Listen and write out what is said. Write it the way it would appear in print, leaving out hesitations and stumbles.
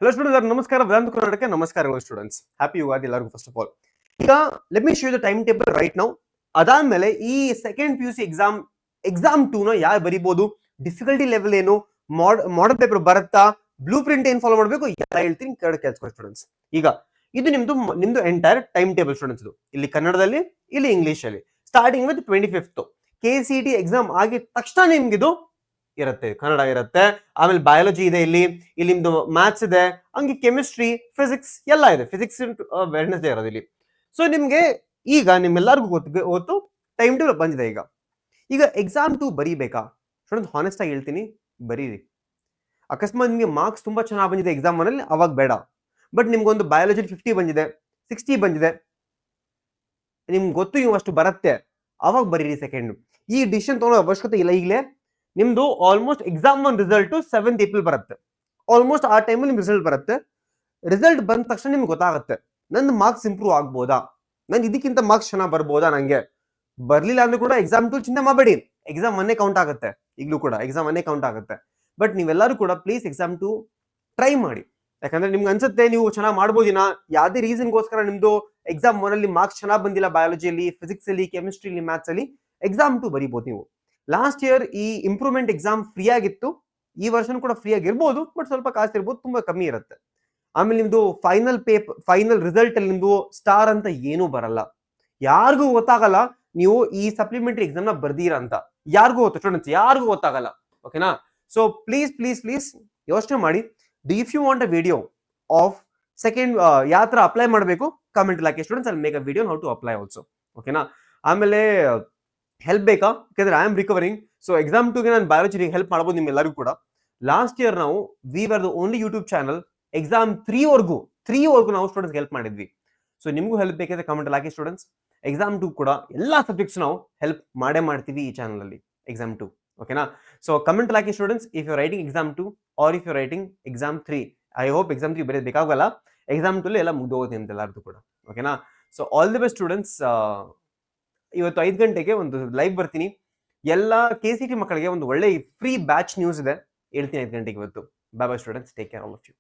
Hello students, ನಮಸ್ಕಾರ ವೇದಾಂತ ಕರ್ನಾಟಕ ನಮಸ್ಕಾರಗಳು students. Happy Ugadi ಎಲ್ಲರಿಗೂ ಫಸ್ಟ್ ಆಫ್ ಆಲ್. ಈಗ let me show you the time table right now. ಅದಾದ್ಮೇಲೆ ಈ second P U C exam 2 ನ ಯಾರು ಬರೀಬಹುದು, ಡಿಫಿಕಲ್ಟಿ ಲೆವೆಲ್ ಏನು, ಮಾಡೆಲ್ ಪೇಪರ್ ಬರುತ್ತಾ, ಬ್ಲೂ ಪ್ರಿಂಟ್ ಏನ್ ಫಾಲೋ ಮಾಡಬೇಕು ಎಲ್ಲ ಹೇಳ್ತೀನಿ, ಕೇಳ್ಕೊಳ್ಳಿ ಸ್ಟೂಡೆಂಟ್ಸ್. ಈಗ ಇದು ನಿಮ್ದು ಎಂಟೈರ್ ಟೈಮ್ ಟೇಬಲ್ ಸ್ಟೂಡೆಂಟ್ಸ್. ಇದು ಇಲ್ಲಿ ಕನ್ನಡದಲ್ಲಿ, ಇಲ್ಲಿ ಇಂಗ್ಲಿಷ್ ಅಲ್ಲಿ. Starting with 25th KCET exam ಆಗಿದ ತಕ್ಷಣ ನಿಮ್ಗಿದು ಇರುತ್ತೆ, ಕನ್ನಡ ಇರುತ್ತೆ, ಆಮೇಲೆ ಬಯಾಲಜಿ ಇದೆ, ಇಲ್ಲಿ ನಿಮ್ದು ಮ್ಯಾಥ್ಸ್ ಇದೆ, ಹಂಗೆ ಕೆಮಿಸ್ಟ್ರಿ, ಫಿಸಿಕ್ಸ್ ಎಲ್ಲ ಇದೆ. ಫಿಸಿಕ್ಸ್ ವೆಡ್ನೆಸ್ಡೇ ಇರೋದು ಇಲ್ಲಿ. ಸೊ ನಿಮ್ಗೆ ಈಗ ನಿಮ್ಮೆಲ್ಲರಿಗೂ ಗೊತ್ತು ಟೈಮ್ ಟೇಬಲ್ ಬಂದಿದೆ. ಈಗ ಎಕ್ಸಾಮ್ 2 ಬರೀಬೇಕಾ ಸ್ಟೂಡೆಂಟ್? ಹಾನೆಸ್ಟ್ ಆಗಿ ಹೇಳ್ತೀನಿ, ಬರೀರಿ. ಅಕಸ್ಮಾತ್ ನಿಮ್ಗೆ ಮಾರ್ಕ್ಸ್ ತುಂಬಾ ಚೆನ್ನಾಗಿ ಬಂದಿದೆ ಎಕ್ಸಾಮ್ ಅಲ್ಲಿ, ಅವಾಗ ಬೇಡ. ಬಟ್ ನಿಮ್ಗೊಂದು ಬಯಾಲಜಿ 50 ಬಂದಿದೆ, 60 ಬಂದಿದೆ, ನಿಮ್ಗೆ ಗೊತ್ತು ನೀವು ಅಷ್ಟು ಬರುತ್ತೆ, ಅವಾಗ ಬರೀರಿ ಸೆಕೆಂಡ್. ಈ ಡಿಸಿಷನ್ ತಗೊಳ್ಳೋ ಅವಶ್ಯಕತೆ ಇಲ್ಲ. ಈಗಲೇ ನಿಮ್ದು almost exam 1 result 7th April ಬರುತ್ತೆ. ಆಲ್ಮೋಸ್ಟ್ ಆ ಟೈಮಲ್ಲಿ ನಿಮ್ಗೆ ರಿಸಲ್ಟ್ ಬರುತ್ತೆ. ರಿಸಲ್ಟ್ ಬಂದ ತಕ್ಷಣ ನಿಮ್ಗೆ ಗೊತ್ತಾಗುತ್ತೆ ನನ್ನ ಮಾರ್ಕ್ಸ್ ಇಂಪ್ರೂವ್ ಆಗ್ಬೋದಾ, ನನ್ ಇದಕ್ಕಿಂತ ಮಾರ್ಕ್ಸ್ ಚೆನ್ನಾಗಿ ಬರ್ಬೋದಾ. ನಂಗೆ ಬರ್ಲಿಲ್ಲ ಅಂದ್ರೂ ಕೂಡ ಎಕ್ಸಾಮ್ 2 ಚಿಂತೆ ಮಾಡಬೇಡಿ, ಎಕ್ಸಾಮ್ 1 ಕೌಂಟ್ ಆಗುತ್ತೆ. ಈಗಲೂ ಕೂಡ ಎಕ್ಸಾಮ್ 1 ಕೌಂಟ್ ಆಗುತ್ತೆ. ಬಟ್ ನೀವೆಲ್ಲರೂ ಕೂಡ ಪ್ಲೀಸ್ ಎಕ್ಸಾಮ್ 2 ಟ್ರೈ ಮಾಡಿ. ಯಾಕಂದ್ರೆ ನಿಮ್ಗೆ ಅನ್ಸುತ್ತೆ ನೀವು ಚೆನ್ನಾಗಿ ಮಾಡ್ಬೋದಿನ, ಯಾವುದೇ ರೀಸನ್ಗೋಸ್ಕರ ನಿಮ್ದು ಎಕ್ಸಾಮ್ 1 ಅಲ್ಲಿ ಮಾರ್ಕ್ಸ್ ಚೆನ್ನಾಗಿ ಬಂದಿಲ್ಲ, ಬಯಾಲಜಿಯಲ್ಲಿ, ಫಿಸಿಕ್ಸ್ ಅಲ್ಲಿ, ಕೆಮಿಸ್ಟ್ರಿಲಿ, ಮ್ಯಾಥ್ಸ್ ಅಲ್ಲಿ, ಎಕ್ಸಾಮ್ 2 ಬರೀಬಹುದು ನೀವು. ಲಾಸ್ಟ್ ಇಯರ್ ಈ ಇಂಪ್ರೂವ್ಮೆಂಟ್ ಎಕ್ಸಾಮ್ ಫ್ರೀ ಆಗಿತ್ತು, ಈ ವರ್ಷನೂ ಕೂಡ ಫ್ರೀ ಆಗಿರ್ಬೋದು, ಬಟ್ ಸ್ವಲ್ಪ ಕಾಸ್ಟ್ ಇರ್ಬೋದು, ತುಂಬಾ ಕಮ್ಮಿ ಇರುತ್ತೆ. ಆಮೇಲೆ ನಿಮ್ದು ಫೈನಲ್ ರಿಸಲ್ಟ್ ಅಲ್ಲಿ ನಿಮ್ದು ಸ್ಟಾರ್ ಅಂತ ಏನೂ ಬರಲ್ಲ, ಯಾರಿಗೂ ಗೊತ್ತಾಗಲ್ಲ ನೀವು ಈ ಸಪ್ಲಿಮೆಂಟರಿ ಎಕ್ಸಾಮ್ ನ ಬರ್ದೀರಾ ಅಂತ. ಯಾರಿಗೂ ಗೊತ್ತು ಸ್ಟೂಡೆಂಟ್ಸ್, ಯಾರಿಗೂ ಗೊತ್ತಾಗಲ್ಲ. ಓಕೆನಾ? ಸೊ ಪ್ಲೀಸ್ ಪ್ಲೀಸ್ ಪ್ಲೀಸ್ ಯೋಚನೆ ಮಾಡಿ. If you want a video of second ಯಾವ ತರ ಅಪ್ಲೈ ಮಾಡಬೇಕು, ಕಮೆಂಟ್ ಹಾಕಿ ಸ್ಟೂಡೆಂಟ್ಸ್. ಅಲ್ಲಿ make a video how to apply also. ಓಕೆನಾ? ಆಮೇಲೆ ಹೆಲ್ಪ್ ಬೇಕಾ? ಯಾಕಂದ್ರೆ I am recovering. So exam 2ಗೆ ನಾನು ಬಯಾಲಜಿ ಹೆಲ್ಪ್ ಮಾಡ್ಬೋದು ನಿಮ್ಮೆಲ್ಲರಿಗೂ ಕೂಡ. ಲಾಸ್ಟ್ ಇಯರ್ ನಾವು we were the only YouTube channel exam 3 ವರೆಗೂ ನಾವು ಸ್ಟೂಡೆಂಟ್ಸ್ ಹೆಲ್ಪ್ ಮಾಡಿದ್ವಿ. ಸೊ ನಿಮಗೂ ಹೆಲ್ಪ್ ಬೇಕಿದ್ರೆ ಕಮೆಂಟ್ ಹಾಕಿ ಸ್ಟೂಡೆಂಟ್ಸ್. ಎಕ್ಸಾಮ್ 2 ಕೂಡ ಎಲ್ಲಾ ಸಬ್ಜೆಕ್ಟ್ಸ್ ನಾವು ಹೆಲ್ಪ್ ಮಾಡ್ತೀವಿ ಈ ಚಾನಲ್ ಅಲ್ಲಿ, ಎಕ್ಸಾಮ್ 2. ಓಕೆನಾ? ಸೊ ಕಮೆಂಟ್ ಹಾಕಿ students, if you writing exam 2 or if you writing exam 3. I hope exam 3 ಬರೀ ಬೇಕಾಗಲ್ಲ, ಎಕ್ಸಾಮ್ 2 ಎಲ್ಲ ಮುಗ್ದೋಗುತ್ತೆ ನಿಮ್ದೆಲ್ಲರದು ಕೂಡ. ಓಕೆನಾ? So all the best students. ಇವತ್ತು 5 ಗಂಟೆಗೆ ಒಂದು ಲೈವ್ ಬರ್ತೀನಿ. ಎಲ್ಲ KCET ಮಕ್ಕಳಿಗೆ ಒಂದು ಒಳ್ಳೆ ಫ್ರೀ ಬ್ಯಾಚ್ ನ್ಯೂಸ್ ಇದೆ, ಹೇಳ್ತೀನಿ 5 ಗಂಟೆಗೆ ಇವತ್ತು. Bye bye students, take care all of you.